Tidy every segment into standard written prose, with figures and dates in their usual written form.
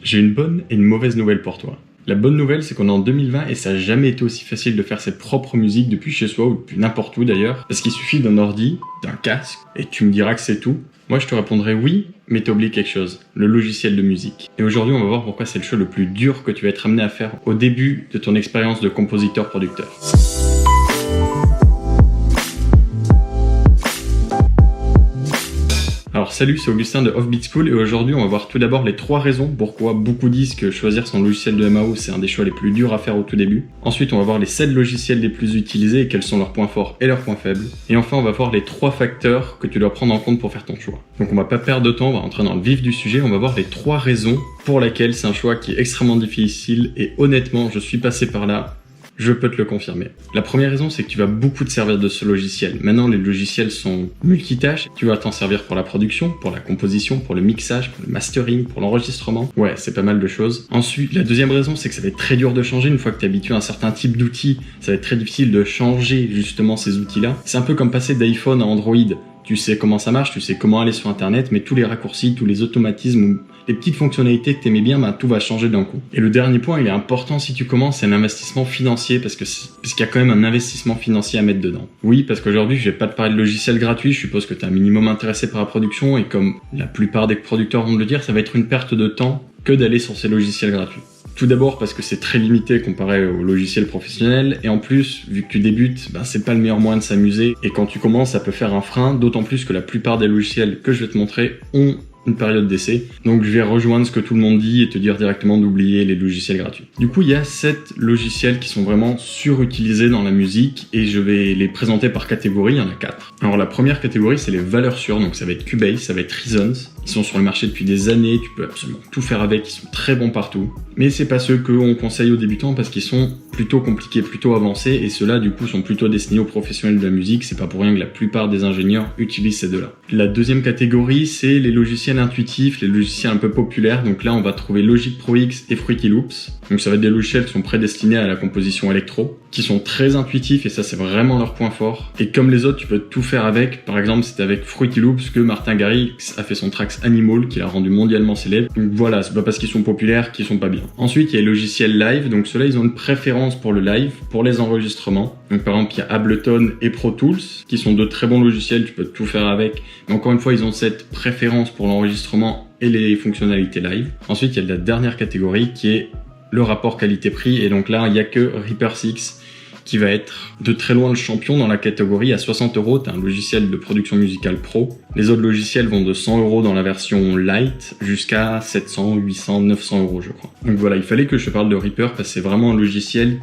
J'ai une bonne et une mauvaise nouvelle pour toi. La bonne nouvelle, c'est qu'on est en 2020 et ça n'a jamais été aussi facile de faire ses propres musiques depuis chez soi ou depuis n'importe où d'ailleurs. Parce qu'il suffit d'un ordi, d'un casque, et tu me diras que c'est tout. Moi, je te répondrai oui, mais t'as oublié quelque chose, le logiciel de musique. Et aujourd'hui, on va voir pourquoi c'est le choix le plus dur que tu vas être amené à faire au début de ton expérience de compositeur-producteur. Alors salut, c'est Augustin de Offbeat School et aujourd'hui on va voir tout d'abord les 3 raisons pourquoi beaucoup disent que choisir son logiciel de MAO c'est un des choix les plus durs à faire au tout début. Ensuite on va voir les 7 logiciels les plus utilisés et quels sont leurs points forts et leurs points faibles. Et enfin on va voir les 3 facteurs que tu dois prendre en compte pour faire ton choix. Donc on va pas perdre de temps, on va rentrer dans le vif du sujet, on va voir les 3 raisons pour lesquelles c'est un choix qui est extrêmement difficile et honnêtement je suis passé par là. Je peux te le confirmer. La première raison, c'est que tu vas beaucoup te servir de ce logiciel. Maintenant, les logiciels sont multitâches. Tu vas t'en servir pour la production, pour la composition, pour le mixage, pour le mastering, pour l'enregistrement. Ouais, c'est pas mal de choses. Ensuite, la deuxième raison, c'est que ça va être très dur de changer. Une fois que tu es habitué à un certain type d'outils, ça va être très difficile de changer justement ces outils-là. C'est un peu comme passer d'iPhone à Android. Tu sais comment ça marche, tu sais comment aller sur Internet, mais tous les raccourcis, tous les automatismes, les petites fonctionnalités que tu aimais bien, tout va changer d'un coup. Et le dernier point, il est important si tu commences, c'est un investissement financier, parce qu'il y a quand même un investissement financier à mettre dedans. Oui, parce qu'aujourd'hui, je vais pas te parler de logiciels gratuits, je suppose que tu es un minimum intéressé par la production, et comme la plupart des producteurs vont me le dire, ça va être une perte de temps que d'aller sur ces logiciels gratuits. Tout d'abord parce que c'est très limité comparé aux logiciels professionnels et en plus, vu que tu débutes, c'est pas le meilleur moyen de s'amuser et quand tu commences, ça peut faire un frein, d'autant plus que la plupart des logiciels que je vais te montrer ont une période d'essai. Donc je vais rejoindre ce que tout le monde dit et te dire directement d'oublier les logiciels gratuits. Du coup, il y a 7 logiciels qui sont vraiment surutilisés dans la musique et je vais les présenter par catégorie, il y en a 4. Alors la première catégorie, c'est les valeurs sûres, donc ça va être Cubase, ça va être Reasons. Ils sont sur le marché depuis des années, tu peux absolument tout faire avec, ils sont très bons partout. Mais c'est pas ceux qu'on conseille aux débutants parce qu'ils sont plutôt compliqués, plutôt avancés et ceux-là du coup sont plutôt destinés aux professionnels de la musique, c'est pas pour rien que la plupart des ingénieurs utilisent ces deux-là. La deuxième catégorie, c'est les logiciels intuitifs, les logiciels un peu populaires, donc là on va trouver Logic Pro X et Fruity Loops. Donc ça va être des logiciels qui sont prédestinés à la composition électro, qui sont très intuitifs et ça c'est vraiment leur point fort. Et comme les autres, tu peux tout faire avec, par exemple c'est avec Fruity Loops que Martin Garrix a fait son Tracks Animal qui l'a rendu mondialement célèbre. Donc voilà, c'est pas parce qu'ils sont populaires qu'ils sont pas bien. Ensuite, il y a les logiciels live, donc ceux-là ils ont une préférence pour le live, pour les enregistrements. Donc par exemple, il y a Ableton et Pro Tools qui sont de très bons logiciels, tu peux tout faire avec. Mais encore une fois, ils ont cette préférence pour l'enregistrement et les fonctionnalités live. Ensuite, il y a la dernière catégorie qui est le rapport qualité-prix et donc là, il y a que Reaper 6 qui va être de très loin le champion dans la catégorie. À 60 €, tu as un logiciel de production musicale pro. Les autres logiciels vont de 100 € dans la version light jusqu'à 700, 800, 900 € je crois. Donc voilà, il fallait que je te parle de Reaper parce que c'est vraiment un logiciel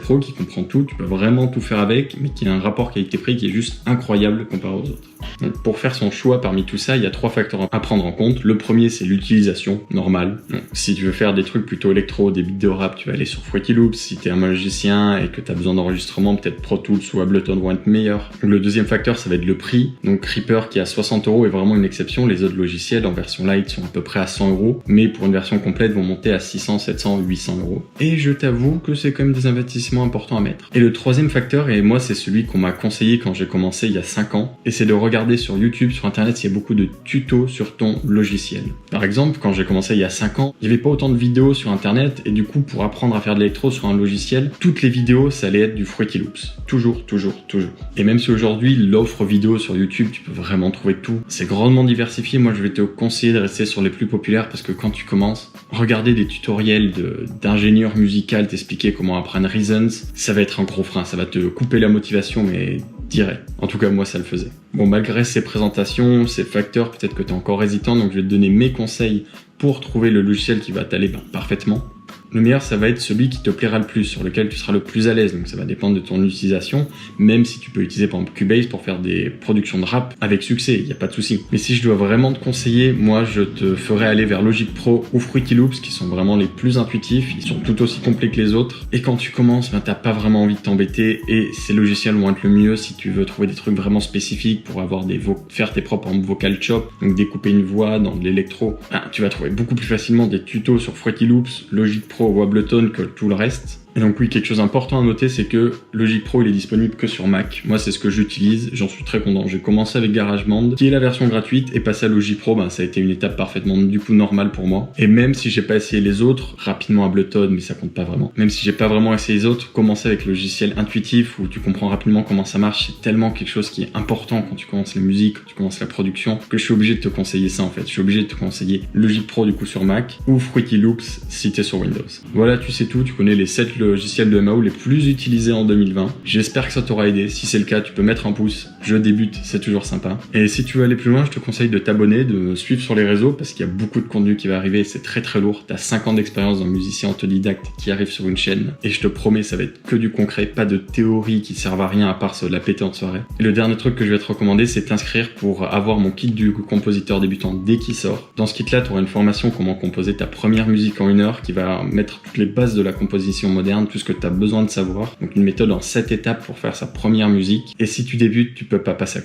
pro qui comprend tout, tu peux vraiment tout faire avec, mais qui a un rapport qualité-prix qui est juste incroyable comparé aux autres. Donc pour faire son choix parmi tout ça, il y a 3 facteurs à prendre en compte. Le premier, c'est l'utilisation normale. Donc, si tu veux faire des trucs plutôt électro, des beats de rap, tu vas aller sur Fruity Loops. Si tu es un magicien et que tu as besoin d'enregistrement, peut-être Pro Tools ou Ableton vont être meilleurs. Donc, le deuxième facteur, ça va être le prix. Donc Reaper qui est à 60 € est vraiment une exception. Les autres logiciels en version light sont à peu près à 100 €, mais pour une version complète vont monter à 600, 700, 800 €. Et je t'avoue que c'est quand même des investissements importants à mettre. Et le troisième facteur, et moi c'est celui qu'on m'a conseillé quand j'ai commencé il y a 5 ans, et c'est de regarder sur YouTube, sur Internet, il y a beaucoup de tutos sur ton logiciel. Par exemple, quand j'ai commencé il y a 5 ans, il n'y avait pas autant de vidéos sur Internet et du coup, pour apprendre à faire de l'électro sur un logiciel, toutes les vidéos, ça allait être du Fruity Loops. Toujours, toujours, toujours. Et même si aujourd'hui, l'offre vidéo sur YouTube, tu peux vraiment trouver tout. C'est grandement diversifié. Moi, je vais te conseiller de rester sur les plus populaires parce que quand tu commences, regarder des tutoriels d'ingénieurs musicaux t'expliquer comment apprendre Reasons, ça va être un gros frein. Ça va te couper la motivation, mais direct. En tout cas, moi, ça le faisait. Bon, malgré ces présentations, ces facteurs, peut-être que tu es encore hésitant, donc je vais te donner mes conseils pour trouver le logiciel qui va t'aller parfaitement. Le meilleur, ça va être celui qui te plaira le plus, sur lequel tu seras le plus à l'aise. Donc ça va dépendre de ton utilisation, même si tu peux utiliser par exemple Cubase pour faire des productions de rap avec succès, il n'y a pas de souci. Mais si je dois vraiment te conseiller, moi je te ferais aller vers Logic Pro ou Fruity Loops qui sont vraiment les plus intuitifs, ils sont tout aussi complets que les autres. Et quand tu commences, t'as pas vraiment envie de t'embêter et ces logiciels vont être le mieux si tu veux trouver des trucs vraiment spécifiques pour avoir faire tes propres vocal chops, donc découper une voix dans de l'électro. Tu vas trouver beaucoup plus facilement des tutos sur Fruity Loops, Logic Pro ou Ableton que tout le reste. Et donc oui, quelque chose d'important à noter, c'est que Logic Pro il est disponible que sur Mac. Moi c'est ce que j'utilise, j'en suis très content. J'ai commencé avec GarageBand, qui est la version gratuite, et passer à Logic Pro, ça a été une étape parfaitement du coup normale pour moi. Et même si j'ai pas essayé les autres, rapidement Ableton, mais ça compte pas vraiment. Même si j'ai pas vraiment essayé les autres, commencer avec le logiciel intuitif où tu comprends rapidement comment ça marche, c'est tellement quelque chose qui est important quand tu commences la musique, quand tu commences la production, que je suis obligé de te conseiller ça en fait. Je suis obligé de te conseiller Logic Pro du coup sur Mac ou Fruity Loops si t'es sur Windows. Voilà, tu sais tout, tu connais les 7 logiciels de MAO les plus utilisés en 2020. J'espère que ça t'aura aidé. Si c'est le cas, tu peux mettre un pouce. Je débute, c'est toujours sympa. Et si tu veux aller plus loin, je te conseille de t'abonner, de me suivre sur les réseaux parce qu'il y a beaucoup de contenu qui va arriver. C'est très très lourd. T'as 5 ans d'expérience d'un musicien autodidacte qui arrive sur une chaîne. Et je te promets, ça va être que du concret, pas de théorie qui servent à rien à part se la péter en soirée. Et le dernier truc que je vais te recommander, c'est t'inscrire pour avoir mon kit du compositeur débutant dès qu'il sort. Dans ce kit-là, tu auras une formation comment composer ta première musique en 1 heure qui va mettre toutes les bases de la composition moderne, tout ce que tu as besoin de savoir. Donc une méthode en 7 étapes pour faire sa première musique. Et si tu débutes, tu peux pas passer à côté.